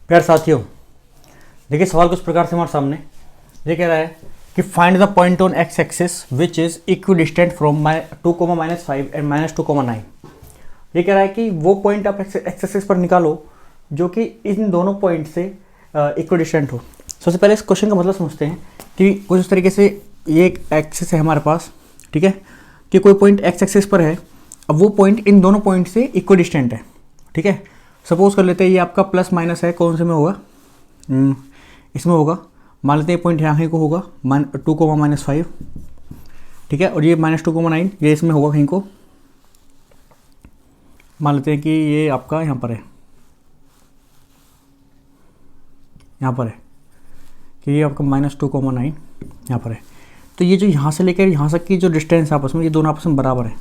प्यारे साथियों, देखिए सवाल कुछ प्रकार से हमारे सामने ये कह रहा है कि find the point on x axis which is equidistant from 2,-5 and -2,9। ये कह रहा है कि वो पॉइंट आप एक्स एक्सिस पर निकालो जो कि इन दोनों पॉइंट से इक्विडिस्टेंट हो। सबसे पहले इस क्वेश्चन का मतलब समझते हैं कि कुछ इस तरीके से ये एक एक्सिस है हमारे पास, ठीक है, कि कोई पॉइंट एक्स एक्सिस पर है। अब वो पॉइंट इन दोनों पॉइंट से इक्विडिस्टेंट है, ठीक है। सपोज कर लेते हैं ये आपका प्लस माइनस है, कौन से में होगा, इसमें होगा। मान लेते हैं पॉइंट यहाँ कहीं को होगा 2,-5, ठीक है, और ये -2,9 ये इसमें होगा कहीं को। मान लेते हैं कि ये आपका यहाँ पर है, यहाँ पर है कि ये आपका -2,9 यहाँ पर है। तो ये जो यहाँ से लेकर यहाँ तक की जो डिस्टेंस है आपस में, ये दोनों आपस में बराबर है।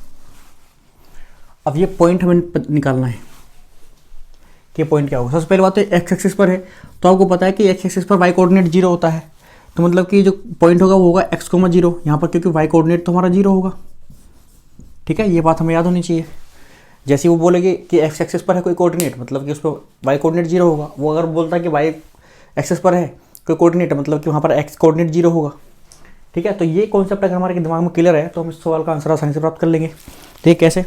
अब ये पॉइंट हमें निकालना है कि पॉइंट क्या होगा। सबसे पहले बात तो एक्स एक्सिस पर है, तो आपको पता है कि एक्स एक्सिस पर वाई कोऑर्डिनेट 0 होता है, तो मतलब कि जो पॉइंट होगा वो होगा x,0 यहाँ पर, क्योंकि वाई कोऑर्डिनेट तो हमारा 0 होगा, ठीक है। ये बात हमें याद होनी चाहिए। जैसे वो बोलेंगे कि एक्स एक्सिस पर है कोई कोऑर्डिनेट, मतलब कि उस पर वाई कोऑर्डिनेट 0 होगा। वो अगर बोलता है कि वाई एक्सिस पर है कोई कोऑर्डिनेट, मतलब कि वहाँ पर एक्स कोऑर्डिनेट 0 होगा, ठीक है। तो ये कॉन्सेप्ट अगर हमारे दिमाग में क्लियर है तो हम इस सवाल का आंसर आसानी से प्राप्त कर लेंगे। तो ये कैसे,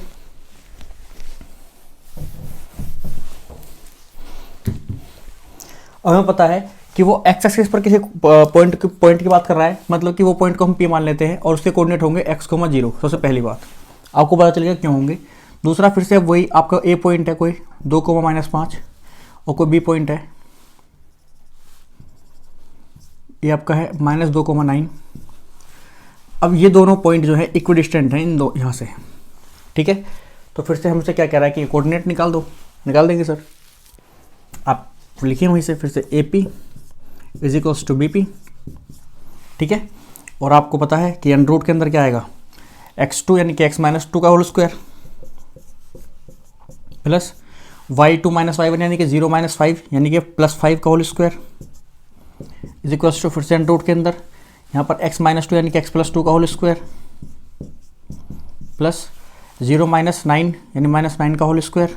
हमें पता है कि वो एक्स एक्सिस पर किसी पॉइंट की बात कर रहा है, मतलब कि वो पॉइंट को हम पी मान लेते हैं और उसके कोऑर्डिनेट होंगे x,0। सबसे पहली बात आपको पता चलेगा क्यों होंगे। दूसरा, फिर से वही आपका ए पॉइंट है कोई 2,-5 और कोई बी पॉइंट है, ये आपका है -2,9। अब ये दोनों पॉइंट जो है इक्विडिस्टेंट हैं इन दो यहाँ से, ठीक है। तो फिर से हमसे क्या कह रहा है कि कोऑर्डिनेट निकाल दो। निकाल देंगे सर, आप लिखिए वहीं से फिर से AP = BP, ठीक है। और आपको पता है कि अंडर रूट के अंदर क्या आएगा, x2 यानी कि x-2 का whole square plus y2 - y1 यानी कि 0-5 यानी कि +5 का होल स्क्वायर = फिर से अंडर रूट के अंदर यहाँ पर x-2 यानी कि x+2 का होल स्क्वायर प्लस 0-9 यानी -9 का होल स्क्वायर।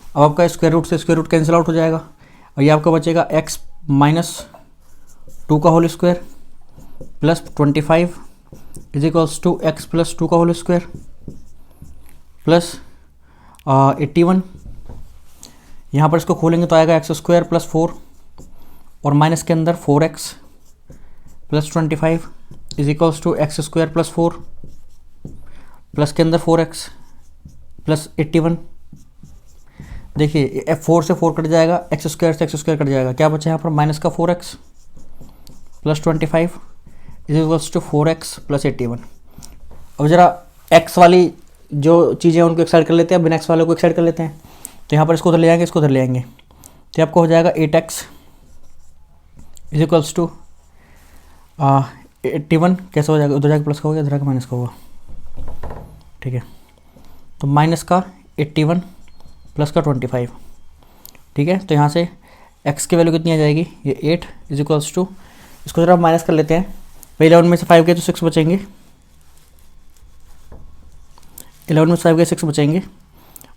अब आपका स्क्वायर रूट से स्क्वायर रूट कैंसिल आउट हो जाएगा और ये आपका बचेगा x-2 का होल स्क्वायर प्लस 25 = x+2 का होल स्क्वायर प्लस 81। यहाँ पर इसको खोलेंगे तो आएगा x² + 4 और माइनस के अंदर 4x + 25 = x² + 4 प्लस के अंदर 4x + 81। देखिए 4 से 4 कट जाएगा, x² से x² कट जाएगा, क्या बचा यहाँ पर माइनस का 4x + 25 = 4x + 81। अब ज़रा x वाली जो चीज़ें उनको एक साइड कर लेते हैं, बिना x वाले को एक साइड कर लेते हैं। तो यहाँ पर इसको उधर ले आएंगे, इसको उधर ले आएंगे, तो आपको हो जाएगा 8x = 81। कैसे हो जाएगा, उधर जाकर प्लस का होगा, इधर जाकर माइनस का होगा, ठीक है। तो माइनस का 81 प्लस का 25, ठीक है। तो यहाँ से x की वैल्यू कितनी आ जाएगी, ये 8 = इसको जरा माइनस कर लेते हैं। भाई 11 में से 5 गए तो 6 बचेंगे, 11 में से 5 गए 6 बचेंगे,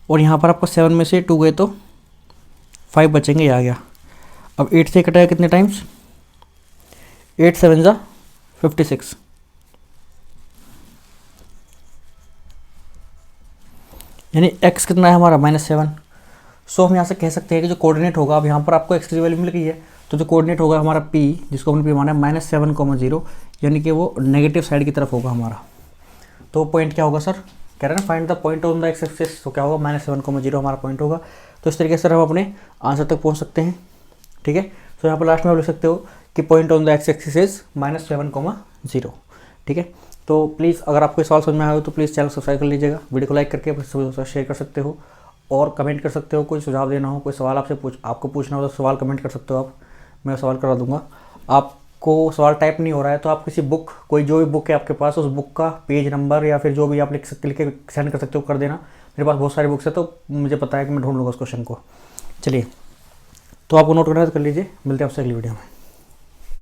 और यहाँ पर आपको 7 में से 2 गए तो 5 बचेंगे, ये आ गया। अब 8 से कटाया कितने टाइम्स, 8 × 7 = 56, यानी x कितना है हमारा -7। सो हम यहाँ से कह सकते हैं कि जो कोऑर्डिनेट होगा, अब यहाँ पर आपको x की वैल्यू मिल गई है, तो जो कोऑर्डिनेट होगा हमारा p, जिसको हमने p माना है -7,0, यानी कि वो नेगेटिव साइड की तरफ होगा हमारा। तो पॉइंट क्या होगा सर, कह रहे हैं ना find the point on the x axis, तो क्या होगा -7,0 हमारा पॉइंट होगा। तो इस तरीके से हम अपने आंसर तक पहुँच सकते हैं, ठीक है। तो यहाँ पर लास्ट में आप लिख सकते हो कि point on the x axis is -7,0, ठीक है। तो प्लीज़ अगर आपको सवाल समझ में आया हो तो प्लीज़ चैनल सब्सक्राइब कर लीजिएगा, वीडियो को लाइक करके शेयर कर सकते हो और कमेंट कर सकते हो। कोई सुझाव देना हो, कोई सवाल आपको पूछना हो तो सवाल कमेंट कर सकते हो आप, मैं सवाल करा दूंगा। आपको सवाल टाइप नहीं हो रहा है तो आप किसी बुक, कोई जो भी बुक है आपके पास, उस बुक का पेज नंबर या फिर जो भी आप लिख के सेंड कर सकते हो, कर देना। मेरे पास बहुत सारी बुक्स है तो मुझे पता है कि मैं ढूंढ लूँगा उस क्वेश्चन को। चलिए, तो आपको नोट करना है तो कर लीजिए। मिलते हैं आपसे अगली वीडियो में।